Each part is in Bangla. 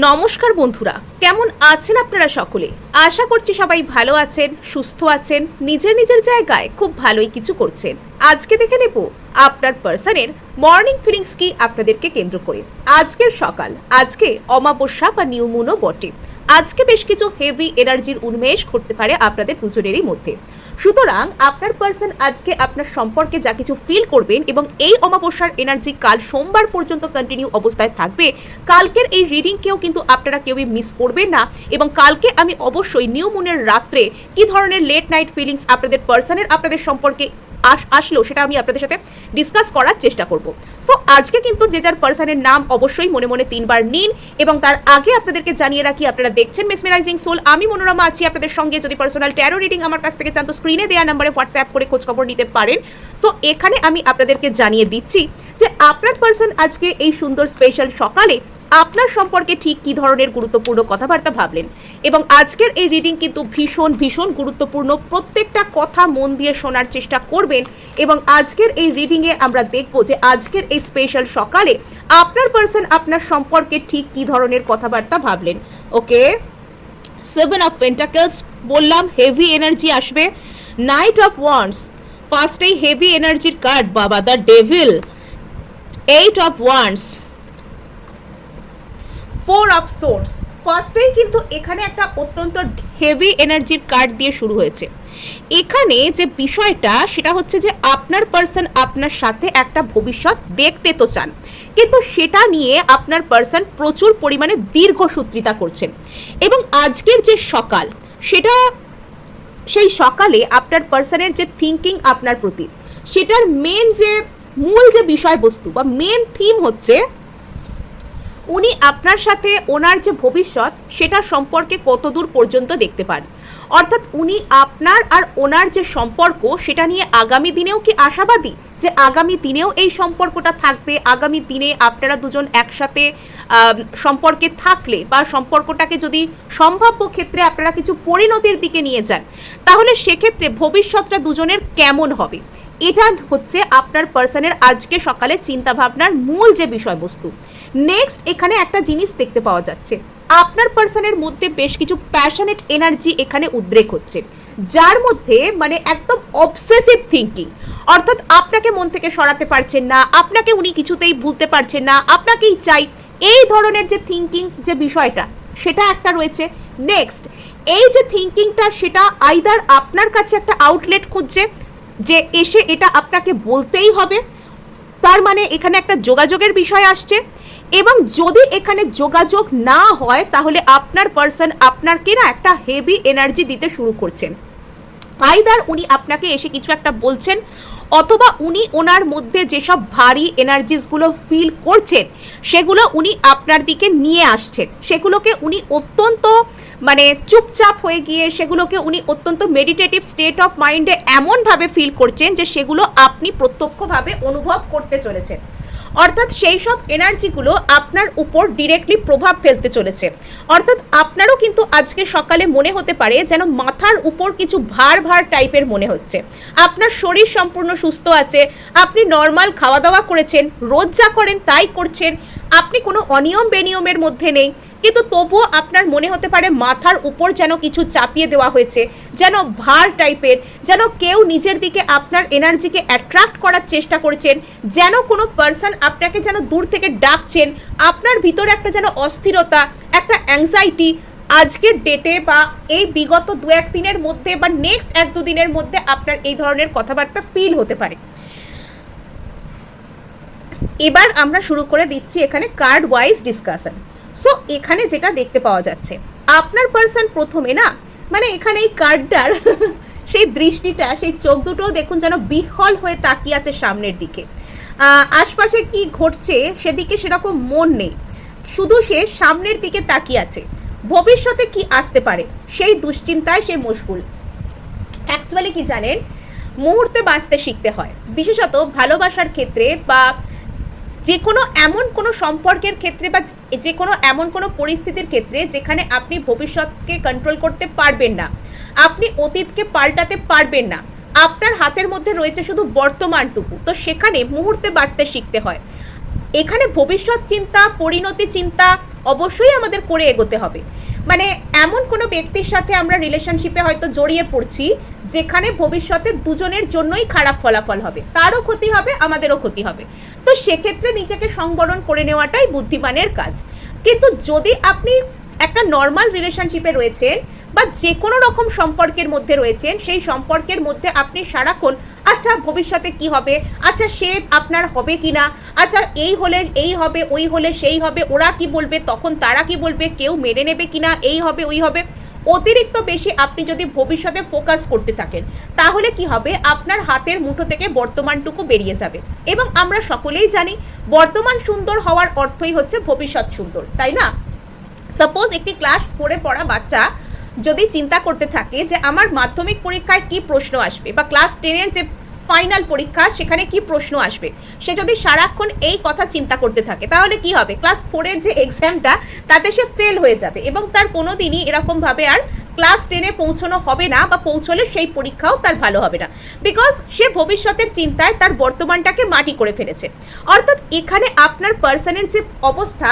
নমস্কার বন্ধুরা, কেমন আছেন আপনারা সকলে? আশা করছি সবাই ভালো আছেন, সুস্থ আছেন, নিজের নিজের জায়গায় খুব ভালোই কিছু করছেন। আজকে দেখে নেব আপনার পার্সনের মর্নিং ফিলিংস কি আপনাদেরকে কেন্দ্র করে। আজকের সকাল, আজকে অমাবস্যা বা নিউ মুনও বটে। আজকে বেশ কিছু হেভি এনার্জির উন্মেষ ঘটতে পারে আপনাদের দুজনেরই মধ্যে। সুতরাং আপনার পার্সন আজকে আপনার সম্পর্কে যা কিছু ফিল করবেন এবং এই অমাবস্যার এনার্জি কাল সোমবার পর্যন্ত কন্টিনিউ অবস্থায় থাকবে। কালকের এই রিডিংকেও কিন্তু আপনারা কেউই মিস করবেন না এবং কালকে আমি অবশ্যই নিউ মুনের রাত্রে কি ধরনের লেট নাইট ফিলিংস আপনাদের পার্সনের আপনাদের সম্পর্কে আসলো সেটা আমি আপনাদের সাথে ডিসকাস করার চেষ্টা করব। সো আজকে কিন্তু যে যার পার্সনের নাম অবশ্যই মনে মনে 3 বার নিন এবং তার আগে আপনাদেরকে জানিয়ে রাখি, আপনারা দেখছেন মেসমেরাইজিং সোল, আমি মনোরমা আছি আপনাদের সঙ্গে। যদি পার্সোনাল ট্যারো রিডিং আমার কাছ থেকে চান তো স্ক্রিনে দেওয়া নাম্বারে হোয়াটসঅ্যাপ করে খোঁজখবর নিতে পারেন। সো এখানে আমি আপনাদেরকে জানিয়ে দিচ্ছি যে আপনার পার্সন আজকে এই সুন্দর স্পেশাল সকালে আপনার সম্পর্কে ঠিক কী ধরনের গুরুত্বপূর্ণ কথাবার্তা ভাবলেন এবং আজকের এই রিডিং কিন্তু ভীষণ ভীষণ গুরুত্বপূর্ণ। প্রত্যেকটা কথা মন দিয়ে শোনার চেষ্টা করবেন এবং আজকের এই রিডিংয়ে আমরা দেখব যে আজকের এই স্পেশাল সকালে আপনার পার্সন আপনার সম্পর্কে ঠিক কী ধরনের কথাবার্তা ভাবলেন। ওকে, 7 অফ পেন্টাকলস বললাম, হেভি এনার্জি আসবে। নাইট অফ ওয়ান্ডস, ফার্স্টেই হেভি এনার্জির কার্ড বাবা, the devil. 8 of wands, 4 of swords. ফার্স্টেই কিন্তু এখানে একটা অত্যন্ত হেভি এনার্জির কার্ড দিয়ে শুরু হয়েছে। এখানে যে বিষয়টা সেটা হচ্ছে যে আপনার পার্সন আপনার সাথে একটা ভবিষ্যৎ দেখতে তো চান, কিন্তু সেটা নিয়ে আপনার পার্সন প্রচুর পরিমাণে দীর্ঘসূত্রিতা করছেন এবং আজকের যে সকাল সেটা, সেই সকালে আপনার পার্সনের যে থিঙ্কিং আপনার প্রতি, সেটার মূল যে বিষয়বস্তু বা মেন থিম হচ্ছে উনি আপনার সাথে ওনার যে ভবিষ্যৎ সেটা সম্পর্কে কতদূর পর্যন্ত দেখতে পান। অর্থাৎ উনি আপনার আর ওনার যে সম্পর্ক সেটা নিয়ে আগামী দিনেও কি আশাবাদী যে আগামী দিনেও এই সম্পর্কটা থাকবে, আগামী দিনে আপনারা দুজন একসাথে সম্পর্কে থাকলে বা সম্পর্কটাকে যদি সম্ভাব্য ক্ষেত্রে আপনারা কিছু পরিণতির দিকে নিয়ে যান তাহলে সেক্ষেত্রে ভবিষ্যৎটা দুজনের কেমন হবে, এটা হচ্ছে আপনার পার্সনের আজকে সকালে চিন্তাভাবনার মূল যে বিষয়বস্তু। নেক্সট এখানে একটা জিনিস দেখতে পাওয়া যাচ্ছে, আপনার পার্সনের মধ্যে বেশ কিছু প্যাশনেট এনার্জি এখানে উদ্রেক হচ্ছে, যার মধ্যে মানে একদম অবসেসিভ থিঙ্কিং, অর্থাৎ আপনাকে মন থেকে সরাতে পারছেন না, আপনাকে উনি কিছুতেই ভুলতে পারছেন না, আপনাকেই চাই, এই ধরনের যে থিঙ্কিং যে বিষয়টা সেটা একটা রয়েছে। নেক্সট এই যে থিঙ্কিংটা সেটা আইদার আপনার কাছে একটা আউটলেট খুঁজছে যে এসে এটা আপনাকে বলতেই হবে, তার মানে এখানে একটা যোগাযোগের বিষয় আসছে এবং যদি এখানে যোগাযোগ না হয় তাহলে আপনার পার্সন আপনাকে না একটা হেভি এনার্জি দিতে শুরু করছেন। আইদার উনি আপনাকে এসে কিছু একটা বলছেন অথবা উনি ওনার মধ্যে যেসব ভারী এনার্জিসগুলো ফিল করছেন সেগুলো উনি আপনার দিকে নিয়ে আসছেন, সেগুলোকে উনি অত্যন্ত মানে চুপচাপ হয়ে গিয়ে সেগুলোকে উনি অত্যন্ত মেডিটেটিভ স্টেট অফ মাইন্ডে এমনভাবে ফিল করছেন যে সেগুলো আপনি প্রত্যক্ষভাবে অনুভব করতে চলেছেন। অর্থাৎ সেই সব এনার্জিগুলো আপনার উপর ডিরেক্টলি প্রভাব ফেলতে চলেছে। অর্থাৎ আপনারও কিন্তু আজকে সকালে মনে হতে পারে যেন মাথার উপর কিছু ভার ভার টাইপের মনে হচ্ছে। আপনার শরীর সম্পূর্ণ সুস্থ আছে, আপনি নর্মাল খাওয়া দাওয়া করেছেন, রোজ যা করেন তাই করছেন, আপনি কোনো অনিয়ম বেনিয়মের মধ্যে নেই, কিন্তু তবুও আপনার মনে হতে পারে মাথার উপর যেন কিছু চাপিয়ে দেওয়া হয়েছে, যেন ভার টাইপের, যেন কেউ নিজের দিকে আপনার এনার্জিকে অ্যাট্রাক্ট করার চেষ্টা করছেন, যেন কোনো পার্সন আপনাকে যেন দূর থেকে ডাকছেন, আপনার ভিতরে একটা যেন অস্থিরতা, একটা অ্যাংজাইটি আজকের ডেটে বা এই বিগত 2-1 দিনের মধ্যে বা নেক্সট 1-2 দিনের মধ্যে আপনার এই ধরনের কথাবার্তা ফিল হতে পারে। এবার আমরা শুরু করে দিচ্ছি এখানে কার্ড ওয়াইজ ডিসকাশন। সো এখানে যেটা দেখতে পাওয়া যাচ্ছে আপনার পার্সন প্রথমে না মানে এখানে এই কার্ডটার সেই দৃষ্টিটা, সেই চোখ দুটো দেখুন যেন বিহ্বল হয়ে তাকিয়ে আছে সামনের দিকে, আশপাশে কি ঘটছে সেদিকে সেরকম মন নেই, শুধু সে সামনের দিকে তাকিয়ে আছে, ভবিষ্যতে কি আসতে পারে সেই দুশ্চিন্তায় সে মশগুল। অ্যাকচুয়ালি কি জানেন, মুহূর্তে বাঁচতে শিখতে হয়, বিশেষত ভালোবাসার ক্ষেত্রে বা যে কোনো এমন কোনো সম্পর্কের ক্ষেত্রে বা যে কোনো এমন কোনো পরিস্থিতির ক্ষেত্রে যেখানে আপনি ভবিষ্যৎকে কন্ট্রোল করতে পারবেন না, আপনি অতীতকে পাল্টাতে পারবেন না, আপনার হাতের মধ্যে রয়েছে শুধু বর্তমানটুকু, তো সেখানে মুহূর্তে বাঁচতে শিখতে হয়। এখানে ভবিষ্যৎ চিন্তা, পরিণতি চিন্তা অবশ্যই আমাদের করে এগোতে হবে। মানে এমন কোনো ব্যক্তির সাথে আমরা রিলেশনশিপে হয়তো জড়িয়ে পড়ছি যেখানে ভবিষ্যতে দুজনের জন্যই খারাপ ফলাফল হবে, তারও ক্ষতি হবে, আমাদেরও ক্ষতি হবে। তো সেক্ষেত্রে নিজেকে সংবরণ করে নেওয়াটাই বুদ্ধিমানের কাজ। কিন্তু যদি আপনি একটা নর্মাল রিলেশনশিপে রয়েছেন বা যে কোনো রকম সম্পর্কের মধ্যে রয়েছেন, সেই সম্পর্কের মধ্যে আপনি সারাক্ষণ আচ্ছা ভবিষ্যতে কি হবে, আচ্ছা সে আপনার হবে কি না, আচ্ছা এই হলে এই হবে, ওই হলে সেই হবে, ওরা কি বলবে, তখন তারা কি বলবে, কেউ মেনে নেবে কি না, এই হবে ওই হবে, অতিরিক্ত বেশি আপনি যদি ভবিষ্যতে ফোকাস করতে থাকেন তাহলে কি হবে, আপনার হাতের মুঠো থেকে বর্তমানটুকু বেরিয়ে যাবে। এবং আমরা সকলেই জানি বর্তমান সুন্দর হওয়ার অর্থই হচ্ছে ভবিষ্যৎ সুন্দর, তাই না? সাপোজ একটি ক্লাস 4-এ পড়া বাচ্চা যদি চিন্তা করতে থাকে যে আমার মাধ্যমিক পরীক্ষায় কি প্রশ্ন আসবে বা ক্লাস 10-এর যে ফাইনাল পরীক্ষা সেখানে কি প্রশ্ন আসবে, সে যদি সারাক্ষণ এই কথা চিন্তা করতে থাকে তাহলে কি হবে, ক্লাস 4-এর যে এক্সামটা তাতে সে ফেল হয়ে যাবে এবং তার কোনো দিনই এরকমভাবে আর ক্লাস 10-এ পৌঁছানো হবে না, বা পৌঁছলে সেই পরীক্ষাও তার ভালো হবে না, বিকজ সে ভবিষ্যতের চিন্তায় তার বর্তমানটাকে মাটি করে ফেলেছে। অর্থাৎ এখানে আপনার পার্সনের যে অবস্থা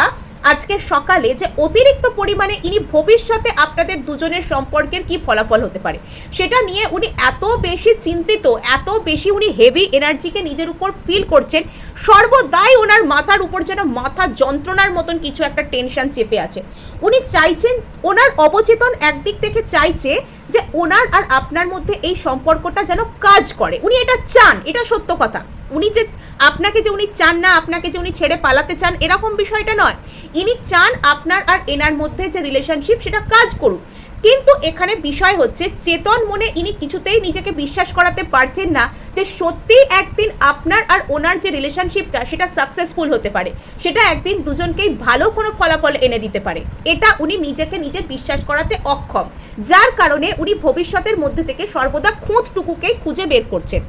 আজকে সকালে, যে অতিরিক্ত পরিমাণে ইনি ভবিষ্যতে আপনাদের দুজনের সম্পর্কের কি ফলাফল হতে পারে সেটা নিয়ে উনি এত বেশি চিন্তিত, এত বেশি উনি হেভি এনার্জিকে নিজের উপর ফিল করছেন, সর্বদাই ওনার মাথার উপর যেন মাথা যন্ত্রণার মতন কিছু একটা টেনশন চেপে আছে। উনি চাইছেন, ওনার অবচেতন একদিক থেকে চাইছে যে ওনার আর আপনার মধ্যে এই সম্পর্কটা যেন কাজ করে, উনি এটা চান, এটা সত্য কথা। উনি যে আপনাকে যে উনি চান না, আপনাকে যে উনি ছেড়ে পালাতে চান এরকম বিষয়টা নয়, ইনি চান আপনার আর এনার মধ্যে যে রিলেশনশিপ সেটা কাজ করুক। কিন্তু এখানে বিষয় হচ্ছে চেতন মনে ইনি কিছুতেই নিজেকে বিশ্বাস করাতে পারছেন না যে সত্যি একদিন আপনার আর ওনার যে রিলেশনশিপটা সেটা সাকসেসফুল হতে পারে, সেটা একদিন দুজনকেই ভালো কোনো ফলাফল এনে দিতে পারে, এটা উনি নিজেকে নিজে বিশ্বাস করাতে অক্ষম, যার কারণে উনি ভবিষ্যতের মধ্যে থেকে সর্বদা খুঁতটুকুকেই খুঁজে বের করছেন।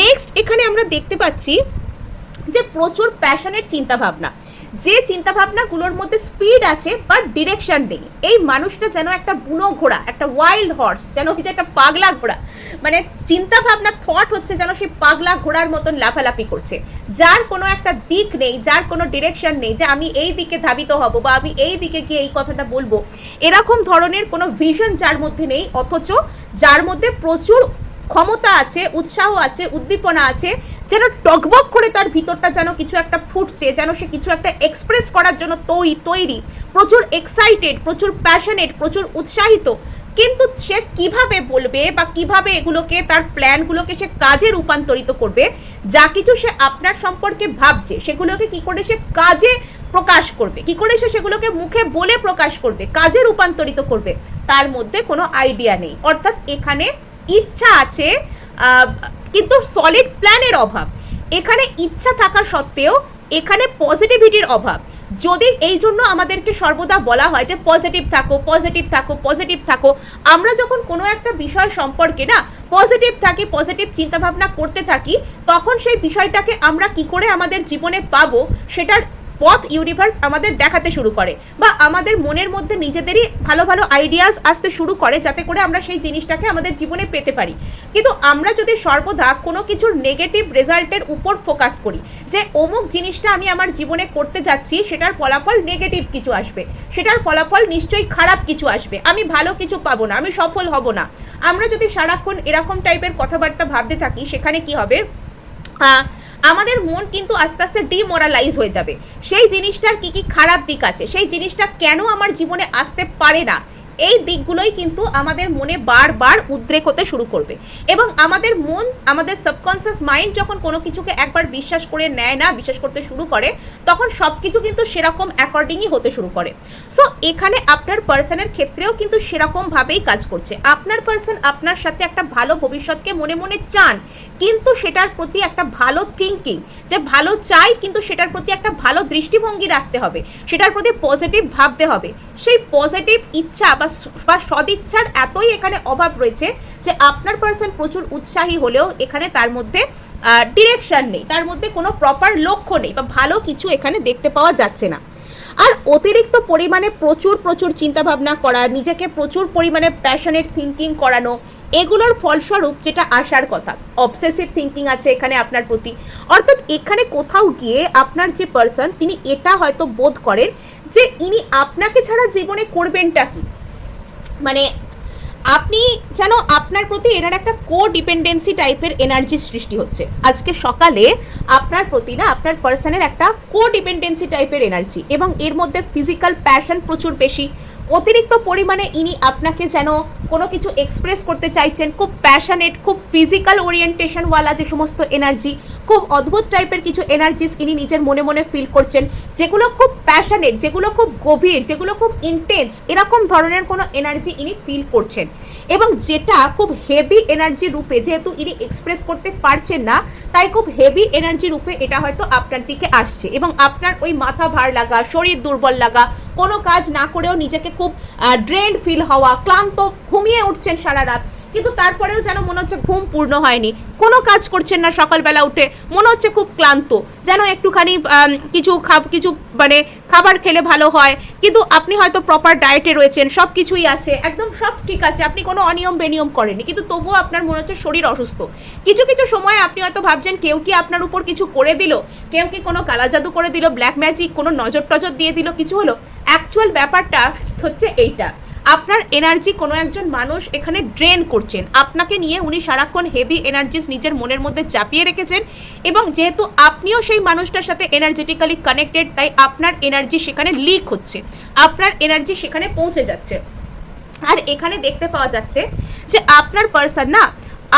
নেক্সট এখানে আমরা দেখতে পাচ্ছি যে প্রচুর প্যাশনের চিন্তাভাবনা, যে চিন্তাভাবনাগুলোর মধ্যে স্পিড আছে বাট ডিরেকশন নেই। এই মানুষটা যেন একটা বুনো ঘোড়া, একটা ওয়াইল্ড হর্স, যেন হচ্ছে একটা পাগলা ঘোড়া, মানে চিন্তাভাবনা থট হচ্ছে যেন সেই পাগলা ঘোড়ার মতন লাফালাফি করছে, যার কোনো একটা দিক নেই, যার কোনো ডিরেকশন নেই যে আমি এই দিকে ধাবিত হব বা আমি এই দিকে গিয়ে এই কথাটা বলবো, এরকম ধরনের কোনো ভিশন যার মধ্যে নেই, অথচ যার মধ্যে প্রচুর ক্ষমতা আছে, উৎসাহ আছে, উদ্দীপনা আছে, যেন টকবক করে তার ভিতরটা যেন কিছু একটা ফুটছে, যেন সে কিছু একটা এক্সপ্রেস করার জন্য তৈরি, প্রচুর এক্সাইটেড, প্রচুর প্যাশনেট, প্রচুর উৎসাহিত, কিন্তু সে কিভাবে বলবে বা কিভাবে এগুলোকে, তার প্ল্যানগুলোকে সে কাজে রূপান্তরিত করবে, যা কিছু সে আপনার সম্পর্কে ভাবছে সেগুলোকে কি করে সে কাজে প্রকাশ করবে, কি করে সে সেগুলোকে মুখে বলে প্রকাশ করবে, কাজে রূপান্তরিত করবে, তার মধ্যে কোনো আইডিয়া নেই। অর্থাৎ এখানে ইচ্ছা আছে কিন্তু সলিড প্ল্যানের অভাব, এখানে ইচ্ছা থাকা সত্ত্বেও এখানে পজিটিভিটির অভাব। যদি এই জন্য আমাদেরকে সর্বদা বলা হয় যে পজিটিভ থাকো, পজিটিভ থাকো, পজিটিভ থাকো, আমরা যখন কোনো একটা বিষয় সম্পর্কে না পজিটিভ থাকি, পজিটিভ চিন্তাভাবনা করতে থাকি, তখন সেই বিষয়টাকে আমরা কি করে আমাদের জীবনে পাবো সেটার পথ ইউনিভার্স আমাদের দেখাতে শুরু করে, বা আমাদের মনের মধ্যে নিজেদেরই ভালো ভালো আইডিয়াস আসতে শুরু করে যাতে করে আমরা সেই জিনিসটাকে আমাদের জীবনে পেতে পারি। কিন্তু আমরা যদি সর্বদা কোনো কিছুর নেগেটিভ রেজাল্টের উপর ফোকাস করি যে অমুক জিনিসটা আমি আমার জীবনে করতে যাচ্ছি, সেটার ফলাফল নেগেটিভ কিছু আসবে, সেটার ফলাফল নিশ্চয়ই খারাপ কিছু আসবে, আমি ভালো কিছু পাবো না, আমি সফল হব না, আমরা যদি সারাক্ষণ এরকম টাইপের কথাবার্তা ভাবতে থাকি, সেখানে কি হবে, আমাদের মন কিন্তু আস্তে আস্তে ডিমোরালাইজ হয়ে যাবে। সেই জিনিসটার কি কি খারাপ দিক আছে, সেই জিনিসটা কেন আমার জীবনে আসতে পারে না, এই দিকগুলোই কিন্তু আমাদের মনে বারবার উদ্রেক হতে শুরু করবে। এবং আমাদের মন, আমাদের সাবকনসিয়াস মাইন্ড যখন কোনো কিছুকে একবার বিশ্বাস করে নেয় না, বিশ্বাস করতে শুরু করে, তখন সব কিছু কিন্তু সেরকম অ্যাকর্ডিংই হতে শুরু করে। সো এখানে আপনার পার্সনের ক্ষেত্রেও কিন্তু সেরকমভাবেই কাজ করছে। আপনার পার্সন আপনার সাথে একটা ভালো ভবিষ্যৎকে মনে মনে চান, কিন্তু সেটার প্রতি একটা ভালো থিঙ্কিং, যে ভালো চাই কিন্তু সেটার প্রতি একটা ভালো দৃষ্টিভঙ্গি রাখতে হবে, সেটার প্রতি পজিটিভ ভাবতে হবে। সেই পজিটিভ ইচ্ছা বা সদিচ্ছার এতই এখানে অভাব রয়েছে যে আপনার পার্সন প্রচুর উৎসাহী হলেও এখানে তার মধ্যে ডিরেকশন নেই, তার মধ্যে কোনো প্রপার লক্ষ্য নেই, বা ভালো কিছু এখানে দেখতে পাওয়া যাচ্ছে না। আর অতিরিক্ত পরিমাণে প্রচুর চিন্তাভাবনা করা, নিজেকে প্রচুর পরিমাণে প্যাশনেট থিঙ্কিং করানো, এগুলোর ফলস্বরূপ যেটা আসার কথা, অবসেসিভ থিঙ্কিং আছে এখানে আপনার প্রতি। অর্থাৎ এখানে কোথাও গিয়ে আপনার যে পার্সন তিনি এটা হয়তো বোধ করেন যে ইনি আপনাকে ছাড়া জীবনে করবেনটা কি, মানে আপনি যেন আপনার প্রতি এনার একটা কো ডিপেন্ডেন্সি টাইপের এনার্জি সৃষ্টি হচ্ছে। আজকে সকালে আপনার প্রতি না আপনার পার্সনের একটা কো ডিপেন্ডেন্সি টাইপের এনার্জি, এবং এর মধ্যে ফিজিক্যাল প্যাশন প্রচুর বেশি, অতিরিক্ত পরিমাণে ইনি আপনাকে যেন কোনো কিছু এক্সপ্রেস করতে চাইছেন, খুব প্যাশনেট, খুব ফিজিক্যাল ওরিয়েন্টেশনওয়ালা যে সমস্ত এনার্জি, খুব অদ্ভুত টাইপের কিছু এনার্জিস ইনি নিজের মনে মনে ফিল করছেন, যেগুলো খুব প্যাশনেট, যেগুলো খুব গভীর, যেগুলো খুব ইন্টেন্স, এরকম ধরনের কোনো এনার্জি ইনি ফিল করছেন, এবং যেটা খুব হেভি এনার্জি রূপে, যেহেতু ইনি এক্সপ্রেস করতে পারছেন না তাই খুব হেভি এনার্জি রূপে এটা হয়তো আপনার দিকে আসছে, এবং আপনার ওই মাথা ভার লাগা, শরীর দুর্বল লাগা, কোনো কাজ না করেও নিজেকে খুব ড্রেন ফিল হওয়া, ক্লান্ত, ঘুমিয়ে উঠছেন সারা রাত, কিন্তু তারপরেও যেন মনে হচ্ছে ঘুম পূর্ণ হয়নি, কোনো কাজ করছেন না, সকালবেলা উঠে মনে হচ্ছে খুব ক্লান্ত, যেন একটুখানি কিছু মানে খাবার খেলে ভালো হয়, কিন্তু আপনি হয়তো প্রপার ডায়েটে রয়েছেন, সব কিছুই আছে, একদম সব ঠিক আছে, আপনি কোনো অনিয়ম বেনিয়ম করেননি, কিন্তু তবুও আপনার মনে হচ্ছে শরীর অসুস্থ। কিছু কিছু সময় আপনি হয়তো ভাবছেন কেউ কি আপনার উপর কিছু করে দিল, কেউ কি কোনো কালা জাদু করে দিল, ব্ল্যাক ম্যাজিক, কোনো নজর টজর দিয়ে দিল, কিছু হলো। অ্যাকচুয়াল ব্যাপারটা হচ্ছে এইটা, আপনার এনার্জি কোনো একজন মানুষ এখানে ড্রেন করছেন, আপনাকে নিয়ে উনি সারাক্ষণ হেভি এনার্জিস নিজের মনের মধ্যে চাপিয়ে রেখেছেন, এবং যেহেতু আপনিও সেই মানুষটার সাথে এনার্জেটিক্যালি কানেক্টেড, তাই আপনার এনার্জি সেখানে লিক হচ্ছে, আপনার এনার্জি সেখানে পৌঁছে যাচ্ছে। আর এখানে দেখতে পাওয়া যাচ্ছে যে আপনার পার্সন না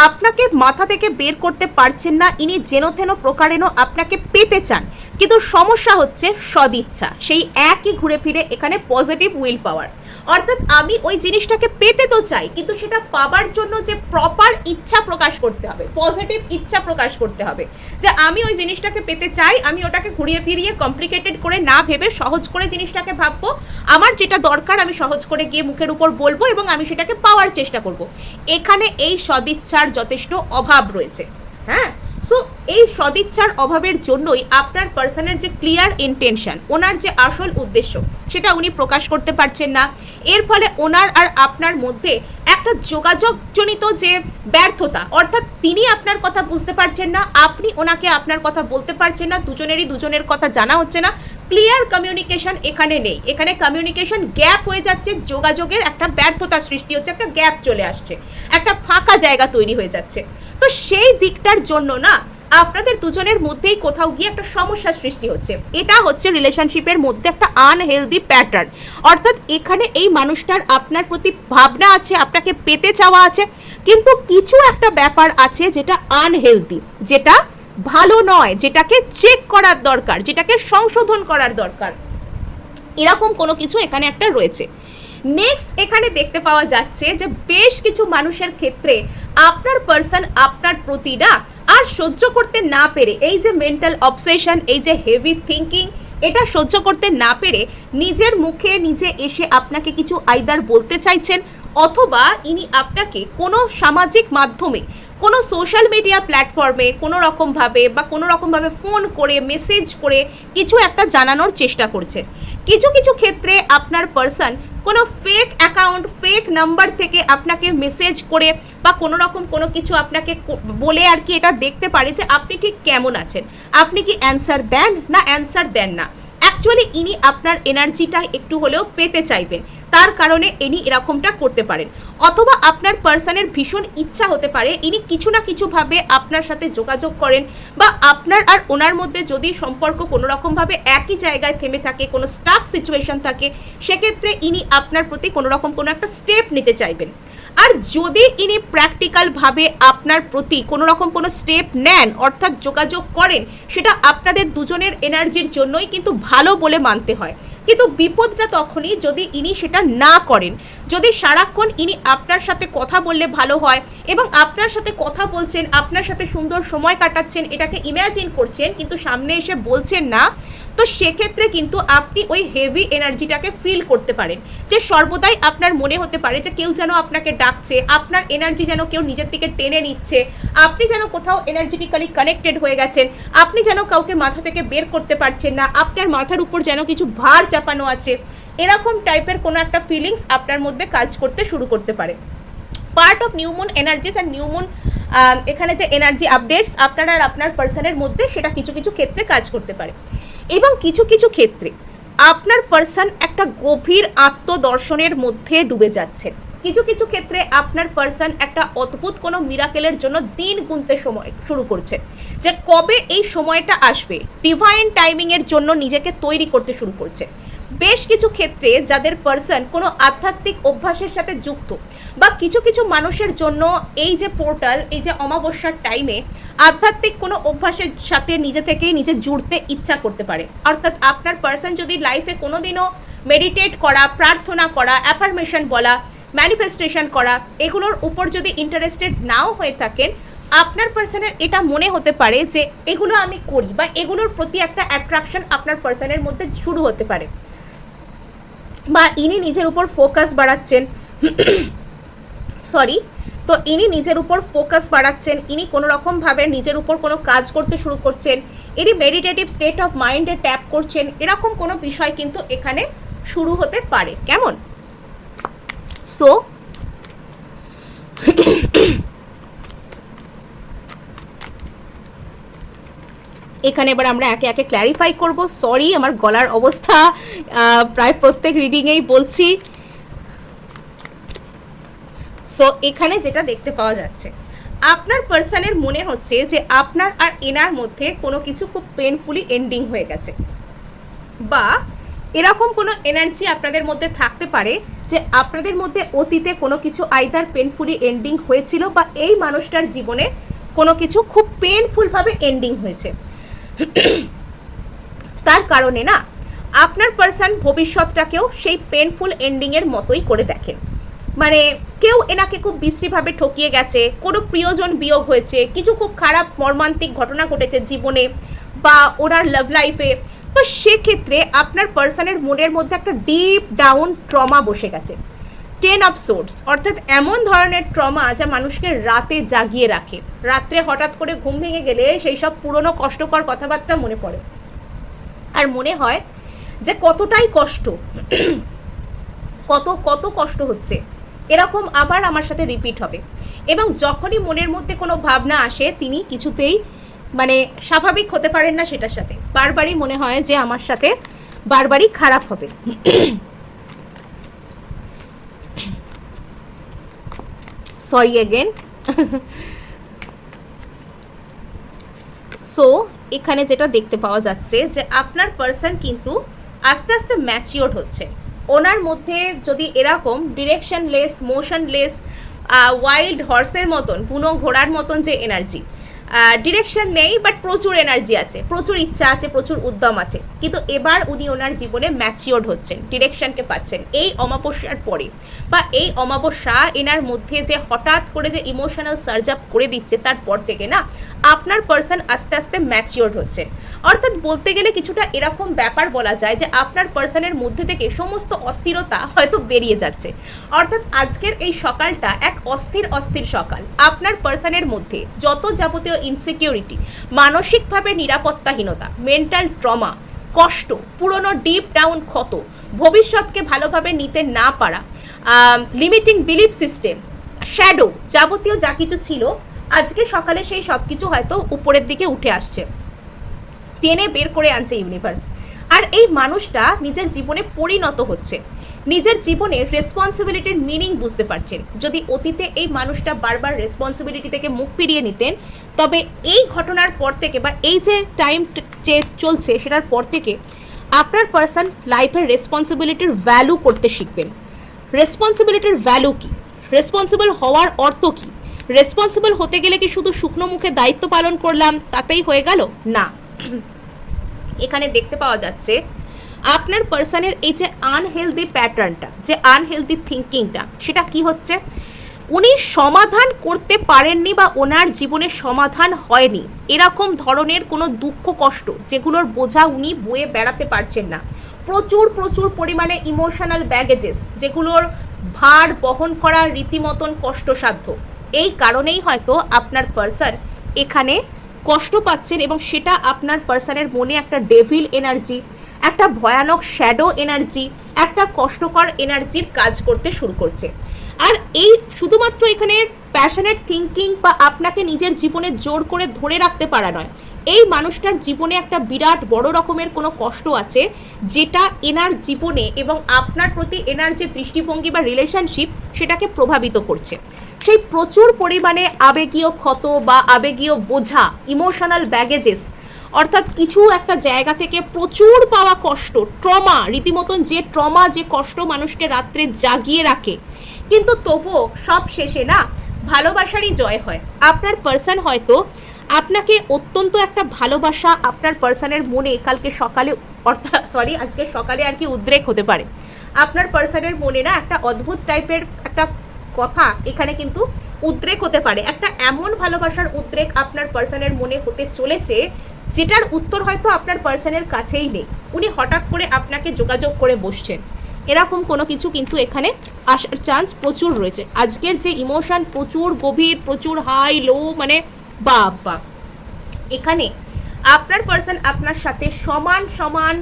আপনাকে মাথা থেকে বের করতে পারছেন না, ইনি যেন প্রকারেণ আপনাকে পেতে চান, কিন্তু সমস্যা হচ্ছে সদিচ্ছা, সেই একই ঘুরে ফিরে এখানে পজিটিভ উইল পাওয়ার, অর্থাৎ আমি ওই জিনিসটাকে পেতে তো চাই, কিন্তু সেটা পাবার জন্য যে প্রপার ইচ্ছা প্রকাশ করতে হবে, পজিটিভ ইচ্ছা প্রকাশ করতে হবে, যে আমি ওই জিনিসটাকে পেতে চাই, আমি ওটাকে ঘুরিয়ে ফিরিয়ে কমপ্লিকেটেড করে না ভেবে সহজ করে জিনিসটাকে ভাববো, আমার যেটা দরকার আমি সহজ করে গিয়ে মুখের উপর বলবো, এবং আমি সেটাকে পাওয়ার চেষ্টা করব। এখানে এই সদিচ্ছার যথেষ্ট অভাব রয়েছে। হ্যাঁ, সো এই সদিচ্ছার অভাবের জন্যই আপনার পার্সনের যে ক্লিয়ার ইন্টেনশন, ওনার যে আসল উদ্দেশ্য, সেটা উনি প্রকাশ করতে পারছেন না। এর ফলে ওনার আর আপনার মধ্যে একটা যোগাযোগজনিত যে ব্যর্থতা, অর্থাৎ তিনি আপনার কথা বুঝতে পারছেন না, আপনি ওনাকে আপনার কথা বলতে পারছেন না, দুজনেরই দুজনের কথা জানা হচ্ছে না, ক্লিয়ার কমিউনিকেশন এখানে নেই, এখানে কমিউনিকেশন গ্যাপ হয়ে যাচ্ছে, যোগাযোগের একটা ব্যর্থতা সৃষ্টি হচ্ছে, একটা গ্যাপ চলে আসছে, একটা ফাঁকা জায়গা তৈরি হয়ে যাচ্ছে। তো সেই দিকটার জন্য না আপনাদের দুজনের মধ্যেই কোথাও গিয়ে একটা সমস্যা সৃষ্টি হচ্ছে, এটা হচ্ছে রিলেশনশিপের মধ্যে একটা আনহেলদি প্যাটার্ন, অর্থাৎ এখানে এই মানুষটার আপনার প্রতি ভাবনা আছে, আপনাকে পেতে চাওয়া আছে, কিন্তু কিছু একটা ব্যাপার আছে যেটা আনহেলদি, যেটা ভালো নয়, যেটাকে চেক করার দরকার, যেটাকে সংশোধন করার দরকার, এরকম কোনো কিছু এখানে একটা রয়েছে। নেক্সট এখানে দেখতে পাওয়া যাচ্ছে যে বেশ কিছু মানুষের ক্ষেত্রে আপনার পার্সন আপনার প্রতি না আর সহ্য করতে না পেরে, এই যে মেন্টাল অবসেশন, এই যে হেভি থিঙ্কিং, এটা সহ্য করতে না পেরে নিজের মুখে নিজে এসে আপনাকে কিছু আইদার বলতে চাইছেন, অথবা ইনি আপনাকে কোনো সামাজিক মাধ্যমে, কোনো সোশ্যাল মিডিয়া প্ল্যাটফর্মে কোনো রকমভাবে ফোন করে, মেসেজ করে কিছু একটা জানানোর চেষ্টা করছেন। কিছু কিছু ক্ষেত্রে আপনার পার্সন কোনো ফেক অ্যাকাউন্ট, ফেক নাম্বার থেকে আপনাকে মেসেজ করে বা কোনো রকম কোনো কিছু আপনাকে বলে আর কি এটা দেখতে পারে যে আপনি ঠিক কেমন আছেন, আপনি কি অ্যান্সার দেন না অ্যান্সার দেন না। অ্যাকচুয়ালি ইনি আপনার এনার্জিটা একটু হলেও পেতে চাইবেন, তার কারণে ইনি এরকমটা করতে পারেন, অথবা আপনার পার্সনের ভীষণ ইচ্ছা হতে পারে ইনি কিছু না কিছুভাবে আপনার সাথে যোগাযোগ করেন, বা আপনার আর ওনার মধ্যে যদি সম্পর্ক কোনো রকমভাবে একই জায়গায় থেমে থাকে, কোনো স্টাক সিচুয়েশন থাকে, সেক্ষেত্রে ইনি আপনার প্রতি কোনো রকম কোনো একটা স্টেপ নিতে চাইবেন। আর যদি ইনি প্র্যাকটিক্যালভাবে আপনার প্রতি কোনো রকম কোনো স্টেপ নেন, অর্থাৎ যোগাযোগ করেন, সেটা আপনাদের দুজনের এনার্জির জন্যই কিন্তু ভালো বলে মানতে হয়। কিন্তু বিপদটা তখনই যদি ইনি সেটা না করেন, যদি সারাক্ষণ ইনি আপনার সাথে কথা বললে ভালো হয় এবং আপনার সাথে কথা বলছেন, আপনার সাথে সুন্দর সময় কাটাচ্ছেন, এটাকে ইমাজিন করছেন কিন্তু সামনে এসে বলছেন না, তো সেক্ষেত্রে কিন্তু আপনি ওই হেভি এনার্জিটাকে ফিল করতে পারেন, যে সর্বদাই আপনার মনে হতে পারে যে কেউ যেন আপনাকে ডাকছে, আপনার এনার্জি যেন কেউ নিজের দিকে টেনে নিচ্ছে, আপনি যেন কোথাও এনার্জেটিক্যালি কানেক্টেড হয়ে গেছেন, আপনি যেন কাউকে মাথা থেকে বের করতে পারছেন না, আপনার মাথার উপর যেন কিছু ভার চাপানো আছে, এরকম টাইপের কোনো একটা ফিলিংস আপনার মধ্যে কাজ করতে শুরু করতে পারে। Part of new moon energies and new moon এখানে যে এনার্জি আপডেটস আপনার আর আপনার পার্সনের মধ্যে, সেটা কিছু কিছু ক্ষেত্রে কাজ করতে পারে। এবং কিছু কিছু ক্ষেত্রে আপনার পার্সন একটা গভীর আত্মদর্শনের মধ্যে ডুবে যাচ্ছেন। কিছু কিছু ক্ষেত্রে আপনার পার্সন একটা অদ্ভুত কোনো মিরাকেলের জন্য দিন গুনতে সময় শুরু করছে, যে কবে এই সময়টা আসবে, ডিভাইন টাইমিংয়ের জন্য নিজেকে তৈরি করতে শুরু করছে। বেশ কিছু ক্ষেত্রে যাদের পার্সন কোনো আধ্যাত্মিক অভ্যাসের সাথে যুক্ত, বা কিছু কিছু মানুষের জন্য এই যে পোর্টাল, এই যে অমাবস্যার টাইমে আধ্যাত্মিক কোনো অভ্যাসের সাথে নিজে থেকেই নিজে জুড়তে ইচ্ছা করতে পারে। অর্থাৎ আপনার পার্সন যদি লাইফে কোনোদিনও মেডিটেট করা, প্রার্থনা করা, অ্যাফার্মেশন বলা, ম্যানিফেস্টেশন করা, এগুলোর উপর যদি ইন্টারেস্টেড নাও হয়ে থাকেন, আপনার পার্সনের এটা মনে হতে পারে যে এগুলো আমি করি, বা এগুলোর প্রতি একটা অ্যাট্রাকশন আপনার পার্সনের মধ্যে শুরু হতে পারে, বা ইনি নিজের উপর ফোকাস বাড়াচ্ছেন তো ইনি নিজের উপর ফোকাস বাড়াচ্ছেন, ইনি কোনো রকমভাবে নিজের উপর কোনো কাজ করতে শুরু করছেন, ইনি মেডিটেটিভ স্টেট অফ মাইন্ডে ট্যাপ করছেন, এরকম কোনো বিষয় কিন্তু এখানে শুরু হতে পারে। কেমন? সো এখানে এবার আমরা একে একে ক্ল্যারিফাই করব। সরি, আমার গলার অবস্থা প্রায় প্রত্যেক রিডিংয়েই বলছি। সো এখানে যেটা দেখতে পাওয়া যাচ্ছে, আপনার পার্সনের মনে হচ্ছে যে আপনার আর এনার মধ্যে কোনো কিছু খুব পেনফুলি এন্ডিং হয়ে গেছে, বা এরকম কোনো এনার্জি আপনাদের মধ্যে থাকতে পারে যে আপনাদের মধ্যে অতীতে কোনো কিছু আইদার পেনফুলি এন্ডিং হয়েছিল, বা এই মানুষটার জীবনে কোনো কিছু খুব পেনফুলভাবে এন্ডিং হয়েছে। তার কারণে না আপনার পার্সন ভবিষ্যৎটাকেও সেই পেনফুল এন্ডিংয়ের মতোই করে দেখেন। মানে কেউ এনাকে খুব বিশ্রীভাবে ঠকিয়ে গেছে, কোনো প্রিয়জন বিয়োগ হয়েছে, কিছু খুব খারাপ মর্মান্তিক ঘটনা ঘটেছে জীবনে বা ওনার লাভ লাইফে, তো সেক্ষেত্রে আপনার পার্সনের মনের মধ্যে একটা ডিপ ডাউন ট্রমা বসে গেছে। 10 অফ সোর্স, অর্থাৎ এমন ধরনের ট্রমা যা মানুষকে রাতে জাগিয়ে রাখে। রাত্রে হঠাৎ করে ঘুম ভেঙে গেলে সেই সব পুরনো কষ্টকর কথাবার্তা মনে পড়ে, আর মনে হয় যে কতটাই কষ্ট, কত কষ্ট হচ্ছে, এরকম আবার আমার সাথে রিপিট হবে। এবং যখনই মনের মধ্যে কোনো ভাবনা আসে, তিনি কিছুতেই মানে স্বাভাবিক হতে পারেন না সেটার সাথে, বারবারই মনে হয় যে আমার সাথে বারবারই খারাপ হবে। Sorry again. সো এখানে যেটা দেখতে পাওয়া যাচ্ছে যে আপনার পার্সন কিন্তু আস্তে আস্তে ম্যাচিওর হচ্ছে। ওনার মধ্যে যদি এরকম ডিরেকশনলেস, মোশনলেস, ওয়াইল্ড হর্সের মতন, বুনো ঘোড়ার মতন যে এনার্জি, ডিরেকশন নেই বাট প্রচুর এনার্জি আছে, প্রচুর ইচ্ছা আছে, প্রচুর উদ্যম আছে, কিন্তু এবার উনি ওনার জীবনে ম্যাচিওর্ড হচ্ছেন, ডিরেকশনকে পাচ্ছেন এই অমাবস্যার পরে। বা এই অমাবস্যা এনার মধ্যে যে হঠাৎ করে যে ইমোশনাল সার্জ আপ করে দিচ্ছে, তারপর থেকে না আপনার পার্সন আস্তে আস্তে ম্যাচিওর্ড হচ্ছেন। অর্থাৎ বলতে গেলে কিছুটা এরকম ব্যাপার বলা যায় যে আপনার পার্সনের মধ্যে থেকে সমস্ত অস্থিরতা হয়তো বেরিয়ে যাচ্ছে। অর্থাৎ আজকের এই সকালটা এক অস্থির সকাল। আপনার পার্সনের মধ্যে যত যাবতীয় ইনসিকিউরিটি, মানসিকভাবে নিরাপত্তাহীনতা, মেন্টাল ট্রমা, কষ্ট, পুরনো ডিপ ডাউন ক্ষত, ভবিষ্যৎকে ভালোভাবে নিতে না পারা, লিমিটিং বিলিফ সিস্টেম, শ্যাডো, যাবতীয় যা কিছু ছিল, আজকে সকালে সেই সব কিছু হয়তো উপরের দিকে উঠে আসছে, টেনে বের করে আনছে ইউনিভার্স। আর এই মানুষটা নিজের জীবনে পরিণত হচ্ছে, নিজের জীবনের রেসপন্সিবিলিটির মিনিং বুঝতে পারছেন। যদি অতীতে এই মানুষটা বারবার রেসপন্সিবিলিটি থেকে মুখ ফিরিয়ে নিতেন, তবে এই ঘটনার পর থেকে বা এই যে টাইম যে চলছে সেটার পর থেকে আপনার পার্সন লাইফের রেসপন্সিবিলিটির ভ্যালু করতে শিখবেন। রেসপন্সিবিলিটির ভ্যালু কী, রেসপন্সিবল হওয়ার অর্থ কী, রেসপন্সিবল হতে গেলে কি শুধু শুকনো মুখে দায়িত্ব পালন করলাম তাতেই হয়ে গেল? না, এখানে দেখতে পাওয়া যাচ্ছে আপনার পার্সনের এই যে আনহেলদি প্যাটার্নটা, যে আনহেলদি থিঙ্কিংটা, সেটা কি হচ্ছে, উনি সমাধান করতে পারেননি বা ওনার জীবনে সমাধান হয়নি এরকম ধরনের কোনো দুঃখ কষ্ট যেগুলোর বোঝা উনি বয়ে বেড়াতে পারছেন না। প্রচুর পরিমাণে ইমোশনাল ব্যাগেজেস যেগুলোর ভার বহন করা রীতিমতন কষ্টসাধ্য। এই কারণেই হয়তো আপনার পার্সন এখানে কষ্ট পাচ্ছেন, এবং সেটা আপনার পার্সনের মনে একটা ডেভিল এনার্জি, একটা ভয়ানক শ্যাডো এনার্জি, একটা কষ্টকর এনার্জির কাজ করতে শুরু করছে। আর এই শুধুমাত্র এখানে প্যাশনেট থিঙ্কিং বা আপনাকে নিজের জীবনে জোর করে ধরে রাখতে পারা নয়, এই মানুষটার জীবনে একটা বিরাট বড় রকমের কোনো কষ্ট আছে, যেটা এনার জীবনে এবং আপনার প্রতি এনার যে দৃষ্টিভঙ্গি বা রিলেশনশিপ সেটাকে প্রভাবিত করছে। সেই প্রচুর পরিমাণে আবেগীয় ক্ষত বা আবেগীয় বোঝা, ইমোশনাল ব্যাগেজেস, অর্থাৎ কিছু একটা জায়গা থেকে প্রচুর পাওয়া কষ্ট, ট্রমা, রীতিমতন যে ট্রমা, যে কষ্ট মানুষকে রাত্রে জাগিয়ে রাখে, কিন্তু তবুও সব শেষে না ভালোবাসারই জয় হয়। আপনার পার্সন হয়তো আপনাকে অত্যন্ত একটা ভালোবাসা আপনার পার্সনের মনে কালকে সকালে, অর্থাৎ আজকে সকালে আর কি উদ্রেক হতে পারে। আপনার পার্সনের মনে না একটা অদ্ভুত টাইপের একটা কথা এখানে কিন্তু উদ্রেক হতে পারে, একটা এমন ভালোবাসার উদ্রেক আপনার পার্সনের মনে হতে চলেছে যেটার উত্তর হয়তো আপনার পার্সনের কাছেই নেই। উনি হঠাৎ করে আপনাকে যোগাযোগ করে বসছেন, এরকম কোনো কিছু কিন্তু এখানে আসার চান্স প্রচুর রয়েছে। আজকের যে ইমোশন প্রচুর গভীর, প্রচুর হাই লো, মানে বাবা, এখানে আপনার পার্সন আপনার সাথে সমান সমান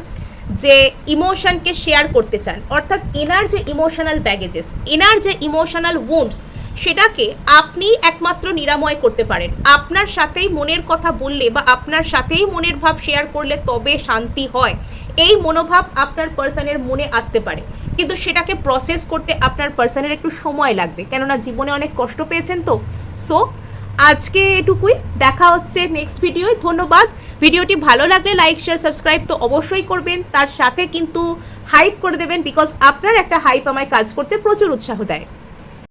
যে ইমোশনকে শেয়ার করতে চান, অর্থাৎ এনার যে ইমোশনাল ব্যাগেজেস, এনার যে ইমোশনাল উন্ডস, সেটাকে আপনি একমাত্র নিরাময় করতে পারেন। আপনার সাথেই মনের কথা বললে বা আপনার সাথেই মনের ভাব শেয়ার করলে তবে শান্তি হয়, এই মনোভাব আপনার পার্সনের মনে আসতে পারে, কিন্তু সেটাকে প্রসেস করতে আপনার পার্সনের একটু সময় লাগবে, কেননা জীবনে অনেক কষ্ট পেয়েছেন তো। সো আজকে এটুকুই, দেখা হচ্ছে নেক্সট ভিডিওয়। ধন্যবাদ। ভিডিওটি ভালো লাগলে লাইক, শেয়ার, সাবস্ক্রাইব তো অবশ্যই করবেন, তার সাথে কিন্তু হাইপ করে দেবেন, বিকজ আপনার একটা হাইপ আমায় কাজ করতে প্রচুর উৎসাহ দেয়।